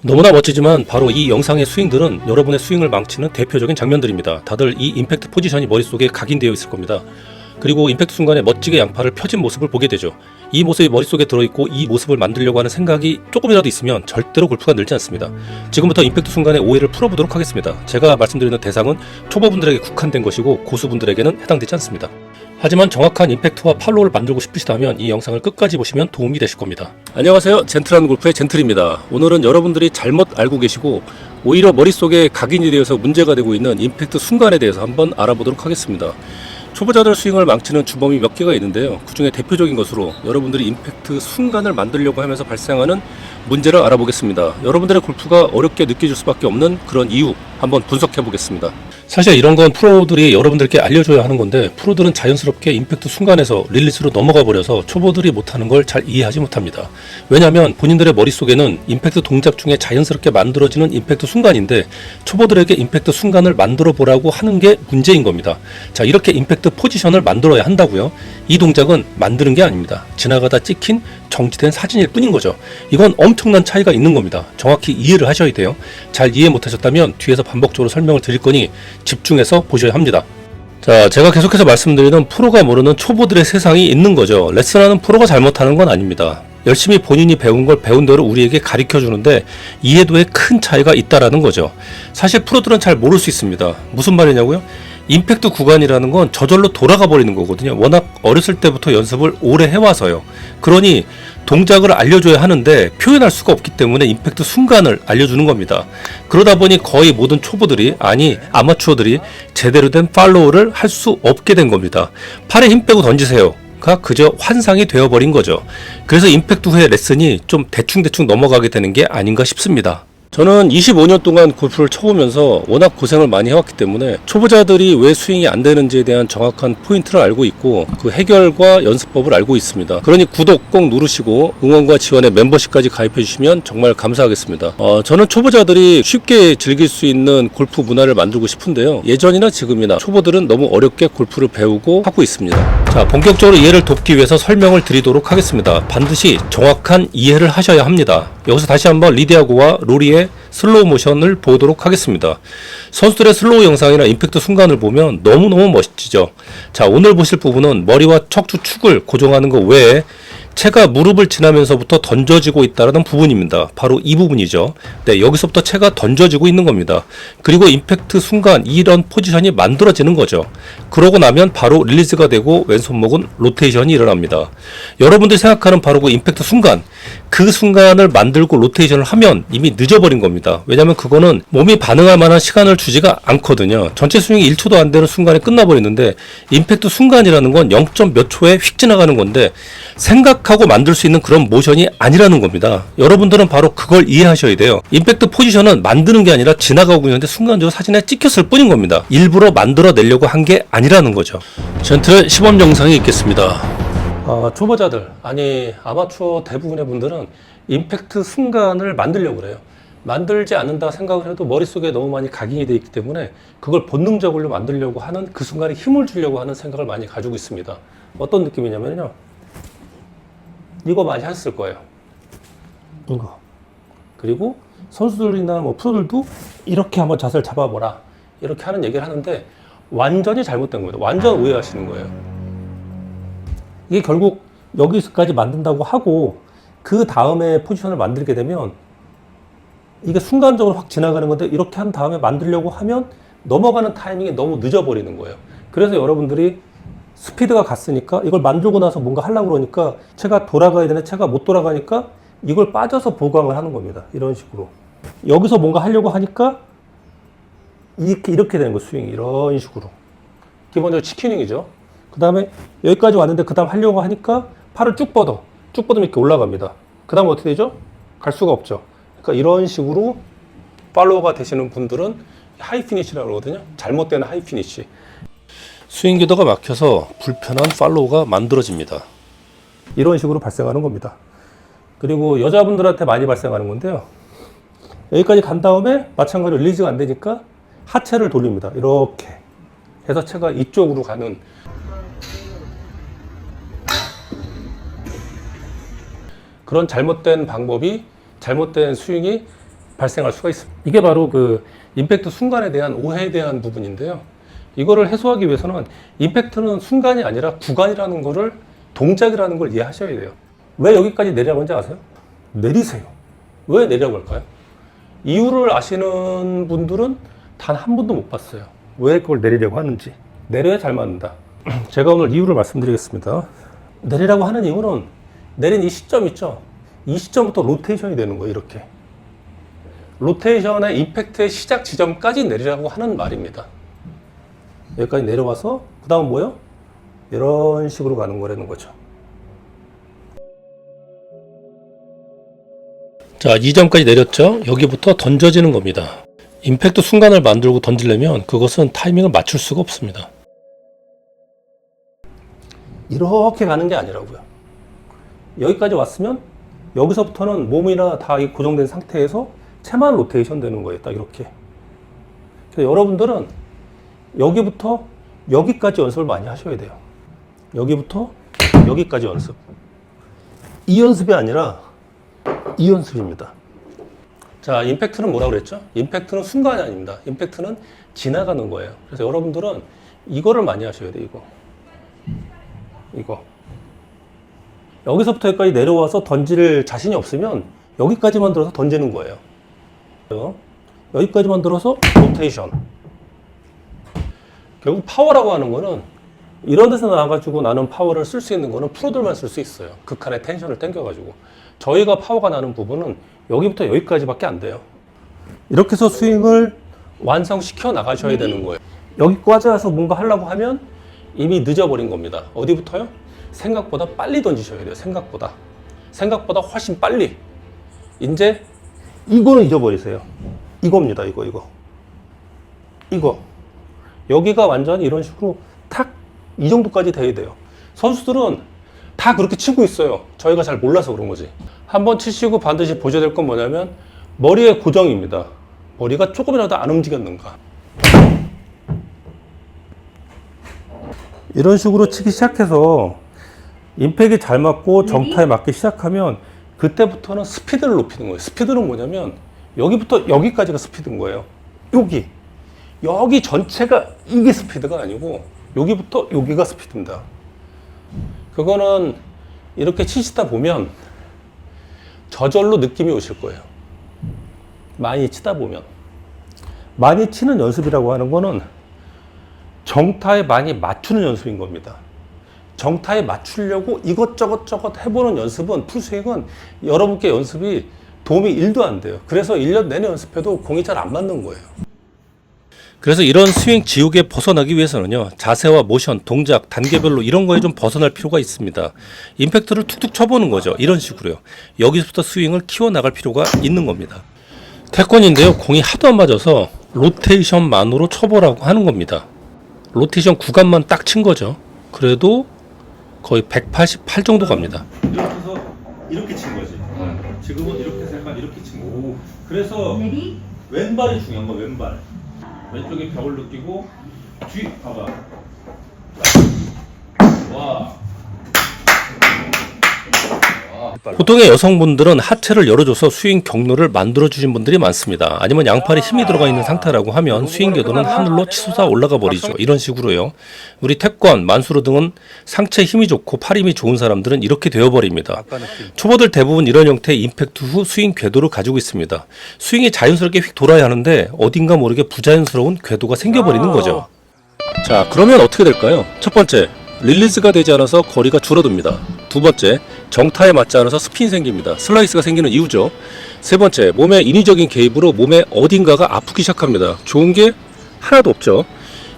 너무나 멋지지만 바로 이 영상의 스윙들은 여러분의 스윙을 망치는 대표적인 장면들입니다. 다들 이 임팩트 포지션이 머릿속에 각인되어 있을 겁니다. 그리고 임팩트 순간에 멋지게 양팔을 펴진 모습을 보게 되죠. 이 모습이 머릿속에 들어있고 이 모습을 만들려고 하는 생각이 조금이라도 있으면 절대로 골프가 늘지 않습니다. 지금부터 임팩트 순간의 오해를 풀어보도록 하겠습니다. 제가 말씀드리는 대상은 초보분들에게 국한된 것이고 고수분들에게는 해당되지 않습니다. 하지만 정확한 임팩트와 팔로우를 만들고 싶으시다면 이 영상을 끝까지 보시면 도움이 되실 겁니다. 안녕하세요. 젠틀한 골프의 젠틀입니다. 오늘은 여러분들이 잘못 알고 계시고 오히려 머릿속에 각인이 되어서 문제가 되고 있는 임팩트 순간에 대해서 한번 알아보도록 하겠습니다. 초보자들 스윙을 망치는 주범이 몇 개가 있는데요. 그 중에 대표적인 것으로 여러분들이 임팩트 순간을 만들려고 하면서 발생하는 문제를 알아보겠습니다. 여러분들의 골프가 어렵게 느껴질 수밖에 없는 그런 이유 한번 분석해 보겠습니다. 사실 이런 건 프로들이 여러분들께 알려줘야 하는 건데 프로들은 자연스럽게 임팩트 순간에서 릴리스로 넘어가 버려서 초보들이 못하는 걸 잘 이해하지 못합니다. 왜냐하면 본인들의 머릿속에는 임팩트 동작 중에 자연스럽게 만들어지는 임팩트 순간인데 초보들에게 임팩트 순간을 만들어 보라고 하는 게 문제인 겁니다. 자, 이렇게 임팩트 포지션을 만들어야 한다고요. 이 동작은 만드는 게 아닙니다. 지나가다 찍힌 정지된 사진일 뿐인 거죠. 이건 엄청난 차이가 있는 겁니다. 정확히 이해를 하셔야 돼요. 잘 이해 못하셨다면 뒤에서 반복적으로 설명을 드릴 거니 집중해서 보셔야 합니다. 자, 제가 계속해서 말씀드리는 프로가 모르는 초보들의 세상이 있는 거죠. 레슨하는 프로가 잘못하는 건 아닙니다. 열심히 본인이 배운 걸 배운 대로 우리에게 가르쳐 주는데 이해도에 큰 차이가 있다라는 거죠. 사실 프로들은 잘 모를 수 있습니다. 무슨 말이냐고요? 임팩트 구간이라는 건 저절로 돌아가 버리는 거거든요. 워낙 어렸을 때부터 연습을 오래 해와서요. 그러니 동작을 알려줘야 하는데 표현할 수가 없기 때문에 임팩트 순간을 알려주는 겁니다. 그러다 보니 거의 모든 초보들이, 아니 아마추어들이 제대로 된 팔로우를 할 수 없게 된 겁니다. 팔에 힘 빼고 던지세요 가 그저 환상이 되어버린 거죠. 그래서 임팩트 후의 레슨이 좀 대충대충 넘어가게 되는 게 아닌가 싶습니다. 저는 25년 동안 골프를 쳐보면서 워낙 고생을 많이 해왔기 때문에 초보자들이 왜 스윙이 안 되는지에 대한 정확한 포인트를 알고 있고 그 해결과 연습법을 알고 있습니다. 그러니 구독 꼭 누르시고 응원과 지원에 멤버십까지 가입해 주시면 정말 감사하겠습니다. 저는 초보자들이 쉽게 즐길 수 있는 골프 문화를 만들고 싶은데요. 예전이나 지금이나 초보들은 너무 어렵게 골프를 배우고 하고 있습니다. 자, 본격적으로 이해를 돕기 위해서 설명을 드리도록 하겠습니다. 반드시 정확한 이해를 하셔야 합니다. 여기서 다시 한번 리디아고와 로리의 슬로우 모션을 보도록 하겠습니다. 선수들의 슬로우 영상이나 임팩트 순간을 보면 너무너무 멋지죠. 자, 오늘 보실 부분은 머리와 척추 축을 고정하는 것 외에 채가 무릎을 지나면서부터 던져지고 있다는 부분입니다. 바로 이 부분이죠. 네, 여기서부터 채가 던져지고 있는 겁니다. 그리고 임팩트 순간 이런 포지션이 만들어지는 거죠. 그러고 나면 바로 릴리즈가 되고 왼손목은 로테이션이 일어납니다. 여러분들이 생각하는 바로 그 임팩트 순간, 그 순간을 만들고 로테이션을 하면 이미 늦어버린 겁니다. 왜냐하면 그거는 몸이 반응할 만한 시간을 주지가 않거든요. 전체 스윙이 1초도 안 되는 순간에 끝나버리는데 임팩트 순간이라는 건 0. 몇 초에 휙 지나가는 건데 생각하고 만들 수 있는 그런 모션이 아니라는 겁니다. 여러분들은 바로 그걸 이해하셔야 돼요. 임팩트 포지션은 만드는 게 아니라 지나가고 있는데 순간적으로 사진에 찍혔을 뿐인 겁니다. 일부러 만들어내려고 한 게 아니라는 거죠. 젠틀의 시범 영상이 있겠습니다. 초보자들, 아니 아마추어 대부분의 분들은 임팩트 순간을 만들려고 그래요. 만들지 않는다 생각을 해도 머릿속에 너무 많이 각인이 되어 있기 때문에 그걸 본능적으로 만들려고 하는, 그 순간에 힘을 주려고 하는 생각을 많이 가지고 있습니다. 어떤 느낌이냐면요, 이거 많이 하셨을 거예요. 이거. 그리고 선수들이나 뭐 프로들도 이렇게 한번 자세를 잡아보라, 이렇게 하는 얘기를 하는데 완전히 잘못된 겁니다. 완전 오해하시는 거예요. 이게 결국 여기서까지 만든다고 하고 그 다음에 포지션을 만들게 되면 이게 순간적으로 확 지나가는 건데, 이렇게 한 다음에 만들려고 하면 넘어가는 타이밍이 너무 늦어버리는 거예요. 그래서 여러분들이 스피드가 갔으니까 이걸 만들고 나서 뭔가 하려고 그러니까 채가 돌아가야 되는데 채가 못 돌아가니까 이걸 빠져서 보강을 하는 겁니다. 이런 식으로. 여기서 뭔가 하려고 하니까 이렇게 되는 거예요. 스윙이 이런 식으로. 기본적으로 치킨윙이죠. 그 다음에 여기까지 왔는데 그 다음 하려고 하니까 팔을 쭉 뻗어. 쭉 뻗으면 이렇게 올라갑니다. 그 다음 어떻게 되죠? 갈 수가 없죠. 그러니까 이런 식으로 팔로워가 되시는 분들은 하이 피니시라고 그러거든요. 잘못된 하이 피니시. 스윙 기도가 막혀서 불편한 팔로우가 만들어집니다. 이런 식으로 발생하는 겁니다. 그리고 여자분들한테 많이 발생하는 건데요. 여기까지 간 다음에 마찬가지로 릴리즈가 안 되니까 하체를 돌립니다. 이렇게 해서 채가 이쪽으로 가는, 그런 잘못된 방법이, 잘못된 스윙이 발생할 수가 있습니다. 이게 바로 그 임팩트 순간에 대한 오해에 대한 부분인데요. 이거를 해소하기 위해서는 임팩트는 순간이 아니라 구간이라는 거를, 동작이라는 걸 이해하셔야 돼요. 왜 여기까지 내리라고 하는지 아세요? 내리세요. 왜 내리라고 할까요? 이유를 아시는 분들은 단 한 번도 못 봤어요. 왜 그걸 내리려고 하는지. 내려야 잘 맞는다. 제가 오늘 이유를 말씀드리겠습니다. 내리라고 하는 이유는, 내린 이 시점 있죠? 이 시점부터 로테이션이 되는 거예요. 이렇게 로테이션의 임팩트의 시작 지점까지 내리라고 하는 말입니다. 여기까지 내려와서 그 다음 뭐요? 이런 식으로 가는 거라는 거죠. 자, 이 점까지 내렸죠? 여기부터 던져지는 겁니다. 임팩트 순간을 만들고 던지려면 그것은 타이밍을 맞출 수가 없습니다. 이렇게 가는 게 아니라고요. 여기까지 왔으면 여기서부터는 몸이나 다 고정된 상태에서 채만 로테이션 되는 거예요. 딱 이렇게. 그래서 여러분들은 여기부터 여기까지 연습을 많이 하셔야 돼요. 여기부터 여기까지 연습. 이 연습이 아니라 이 연습입니다. 자, 임팩트는 뭐라고 그랬죠? 임팩트는 순간이 아닙니다. 임팩트는 지나가는 거예요. 그래서 여러분들은 이거를 많이 하셔야 돼요. 이거. 여기서부터 여기까지 내려와서 던질 자신이 없으면 여기까지만 들어서 던지는 거예요. 여기까지만 들어서 로테이션. 결국 파워라고 하는 거는 이런 데서 나와가지고 나는 파워를 쓸 수 있는 거는 프로들만 쓸 수 있어요. 극한의 텐션을 당겨가지고. 저희가 파워가 나는 부분은 여기부터 여기까지밖에 안 돼요. 이렇게 해서 스윙을 완성시켜 나가셔야 되는 거예요. 여기까지 와서 뭔가 하려고 하면 이미 늦어버린 겁니다. 어디부터요? 생각보다 빨리 던지셔야 돼요. 생각보다 훨씬 빨리. 이제 이거는 잊어버리세요. 이겁니다. 이거. 여기가 완전히 이런 식으로 탁 이 정도까지 돼야 돼요. 선수들은 다 그렇게 치고 있어요. 저희가 잘 몰라서 그런 거지. 한번 치시고 반드시 보셔야 될 건 뭐냐면 머리의 고정입니다. 머리가 조금이라도 안 움직였는가. 이런 식으로 치기 시작해서 임팩이 잘 맞고 정타에 맞기 시작하면 그때부터는 스피드를 높이는 거예요. 스피드는 뭐냐면 여기부터 여기까지가 스피드인 거예요. 여기 전체가 이게 스피드가 아니고 여기부터 여기가 스피드입니다. 그거는 이렇게 치시다 보면 저절로 느낌이 오실 거예요. 많이 치다 보면. 많이 치는 연습이라고 하는 거는 정타에 많이 맞추는 연습인 겁니다. 정타에 맞추려고 이것저것 해보는 연습은, 풀스윙은 여러분께 연습이 도움이 1도 안 돼요. 그래서 1년 내내 연습해도 공이 잘 안 맞는 거예요. 그래서 이런 스윙 지옥에 벗어나기 위해서는요, 자세와 모션, 동작, 단계별로 이런 거에 좀 벗어날 필요가 있습니다. 임팩트를 툭툭 쳐보는 거죠. 이런 식으로요. 여기서부터 스윙을 키워나갈 필요가 있는 겁니다. 태권인데요, 공이 하도 안 맞아서 로테이션만으로 쳐보라고 하는 겁니다. 로테이션 구간만 딱 친 거죠. 그래도 거의 188 정도 갑니다. 이렇게 해서 이렇게 친 거지. 지금은 이렇게 해서 약간 이렇게 친 거고. 그래서 왼발이 중요한 거, 왼발. 왼쪽에 벽을 느끼고 뒤 봐봐. 와. 보통의 여성분들은 하체를 열어줘서 스윙 경로를 만들어주신 분들이 많습니다. 아니면 양팔에 힘이 들어가 있는 상태라고 하면 스윙 궤도는 하늘로 치솟아 올라가 버리죠. 이런 식으로요. 우리 태권, 만수르 등은 상체에 힘이 좋고 팔 힘이 좋은 사람들은 이렇게 되어버립니다. 초보들 대부분 이런 형태의 임팩트 후 스윙 궤도를 가지고 있습니다. 스윙이 자연스럽게 휙 돌아야 하는데 어딘가 모르게 부자연스러운 궤도가 생겨버리는 거죠. 자, 그러면 어떻게 될까요? 첫 번째, 릴리즈가 되지 않아서 거리가 줄어듭니다. 두 번째, 정타에 맞지 않아서 스핀이 생깁니다. 슬라이스가 생기는 이유죠. 세 번째, 몸의 인위적인 개입으로 몸의 어딘가가 아프기 시작합니다. 좋은 게 하나도 없죠.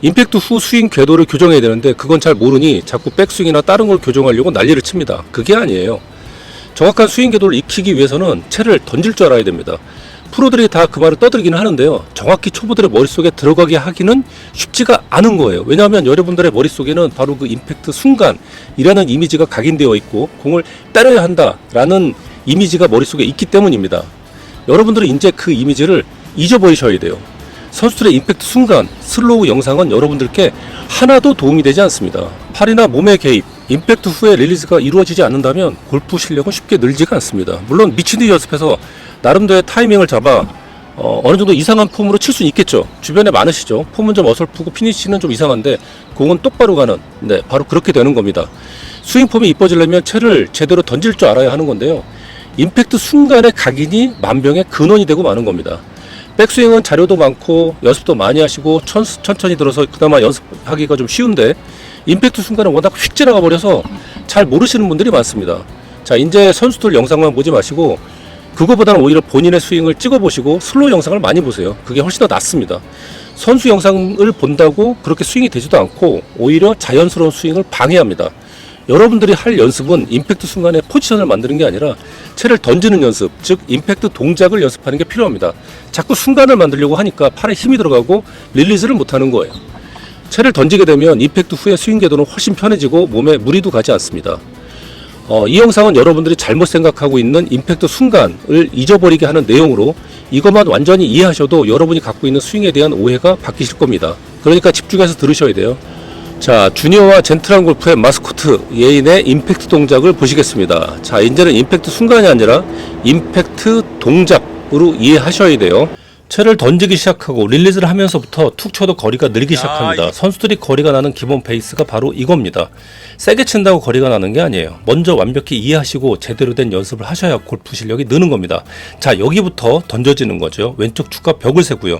임팩트 후 스윙 궤도를 교정해야 되는데 그건 잘 모르니 자꾸 백스윙이나 다른 걸 교정하려고 난리를 칩니다. 그게 아니에요. 정확한 스윙 궤도를 익히기 위해서는 채를 던질 줄 알아야 됩니다. 프로들이 다 그 말을 떠들기는 하는데요, 정확히 초보들의 머릿속에 들어가게 하기는 쉽지가 않은 거예요. 왜냐하면 여러분들의 머릿속에는 바로 그 임팩트 순간이라는 이미지가 각인되어 있고 공을 때려야 한다라는 이미지가 머릿속에 있기 때문입니다. 여러분들은 이제 그 이미지를 잊어버리셔야 돼요. 선수들의 임팩트 순간 슬로우 영상은 여러분들께 하나도 도움이 되지 않습니다. 팔이나 몸의 개입, 임팩트 후에 릴리즈가 이루어지지 않는다면 골프 실력은 쉽게 늘지가 않습니다. 물론 미친 듯이 연습해서 나름대로의 타이밍을 잡아 어느 정도 이상한 폼으로 칠 수는 있겠죠. 주변에 많으시죠. 폼은 좀 어설프고 피니시는 좀 이상한데 공은 똑바로 가는, 네, 바로 그렇게 되는 겁니다. 스윙 폼이 이뻐지려면 채를 제대로 던질 줄 알아야 하는 건데요. 임팩트 순간의 각인이 만병의 근원이 되고 마는 겁니다. 백스윙은 자료도 많고 연습도 많이 하시고 천천히 들어서 그나마 연습하기가 좀 쉬운데, 임팩트 순간에 워낙 휙 지나가 버려서 잘 모르시는 분들이 많습니다. 자, 이제 선수들 영상만 보지 마시고 그거보다는 오히려 본인의 스윙을 찍어보시고 슬로우 영상을 많이 보세요. 그게 훨씬 더 낫습니다. 선수 영상을 본다고 그렇게 스윙이 되지도 않고 오히려 자연스러운 스윙을 방해합니다. 여러분들이 할 연습은 임팩트 순간에 포지션을 만드는 게 아니라 채를 던지는 연습, 즉 임팩트 동작을 연습하는 게 필요합니다. 자꾸 순간을 만들려고 하니까 팔에 힘이 들어가고 릴리즈를 못하는 거예요. 채를 던지게 되면 임팩트 후에 스윙 궤도는 훨씬 편해지고 몸에 무리도 가지 않습니다. 이 영상은 여러분들이 잘못 생각하고 있는 임팩트 순간을 잊어버리게 하는 내용으로, 이것만 완전히 이해하셔도 여러분이 갖고 있는 스윙에 대한 오해가 바뀌실 겁니다. 그러니까 집중해서 들으셔야 돼요. 자, 주니어와 젠틀한 골프의 마스코트 예인의 임팩트 동작을 보시겠습니다. 자, 이제는 임팩트 순간이 아니라 임팩트 동작으로 이해하셔야 돼요. 채를 던지기 시작하고 릴리즈를 하면서부터 툭 쳐도 거리가 늘기 시작합니다. 선수들이 거리가 나는 기본 베이스가 바로 이겁니다. 세게 친다고 거리가 나는 게 아니에요. 먼저 완벽히 이해하시고 제대로 된 연습을 하셔야 골프 실력이 느는 겁니다. 자, 여기부터 던져지는 거죠. 왼쪽 축과 벽을 세고요.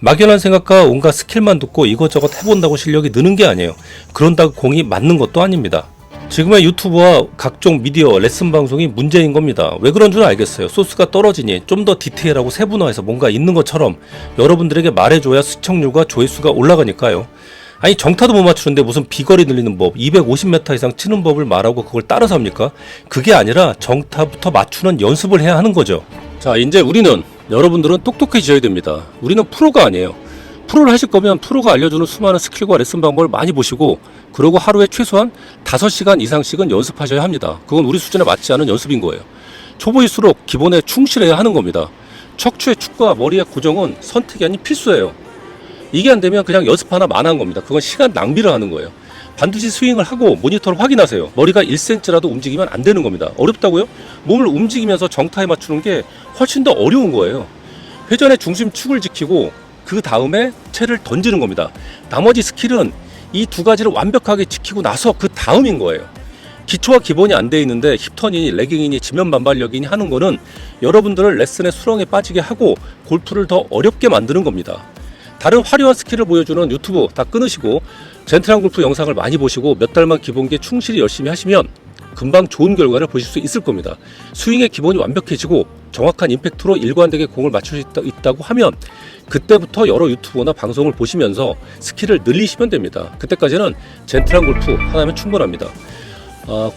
막연한 생각과 온갖 스킬만 듣고 이것저것 해본다고 실력이 느는 게 아니에요. 그런다고 공이 맞는 것도 아닙니다. 지금의 유튜브와 각종 미디어, 레슨 방송이 문제인 겁니다. 왜 그런 줄 알겠어요. 소스가 떨어지니 좀 더 디테일하고 세분화해서 뭔가 있는 것처럼 여러분들에게 말해줘야 시청률과 조회수가 올라가니까요. 아니, 정타도 못 맞추는데 무슨 비거리 늘리는 법, 250m 이상 치는 법을 말하고 그걸 따라서 합니까? 그게 아니라 정타부터 맞추는 연습을 해야 하는 거죠. 자, 이제 여러분들은 똑똑해져야 됩니다. 우리는 프로가 아니에요. 프로를 하실 거면 프로가 알려주는 수많은 스킬과 레슨 방법을 많이 보시고, 그리고 하루에 최소한 5시간 이상씩은 연습하셔야 합니다. 그건 우리 수준에 맞지 않은 연습인 거예요. 초보일수록 기본에 충실해야 하는 겁니다. 척추의 축과 머리의 고정은 선택이 아닌 필수예요. 이게 안 되면 그냥 연습 하나 만한 겁니다. 그건 시간 낭비를 하는 거예요. 반드시 스윙을 하고 모니터를 확인하세요. 머리가 1cm라도 움직이면 안 되는 겁니다. 어렵다고요? 몸을 움직이면서 정타에 맞추는 게 훨씬 더 어려운 거예요. 회전의 중심 축을 지키고 그 다음에 채를 던지는 겁니다. 나머지 스킬은 이 두 가지를 완벽하게 지키고 나서 그 다음인 거예요. 기초와 기본이 안 돼 있는데 힙턴이니 레깅이니 지면 반발력이니 하는 거는 여러분들을 레슨의 수렁에 빠지게 하고 골프를 더 어렵게 만드는 겁니다. 다른 화려한 스킬을 보여주는 유튜브 다 끊으시고 젠틀한 골프 영상을 많이 보시고 몇 달만 기본기에 충실히 열심히 하시면 금방 좋은 결과를 보실 수 있을 겁니다. 스윙의 기본이 완벽해지고 정확한 임팩트로 일관되게 공을 맞출 수 있다고 하면 그때부터 여러 유튜브나 방송을 보시면서 스킬을 늘리시면 됩니다. 그때까지는 젠틀한 골프 하나면 충분합니다.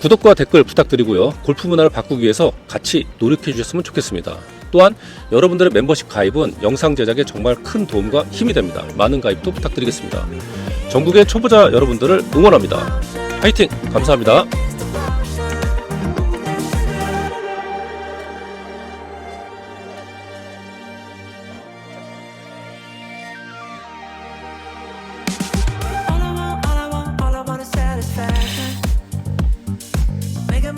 구독과 댓글 부탁드리고요. 골프 문화를 바꾸기 위해서 같이 노력해 주셨으면 좋겠습니다. 또한 여러분들의 멤버십 가입은 영상 제작에 정말 큰 도움과 힘이 됩니다. 많은 가입도 부탁드리겠습니다. 전국의 초보자 여러분들을 응원합니다. 파이팅! 감사합니다.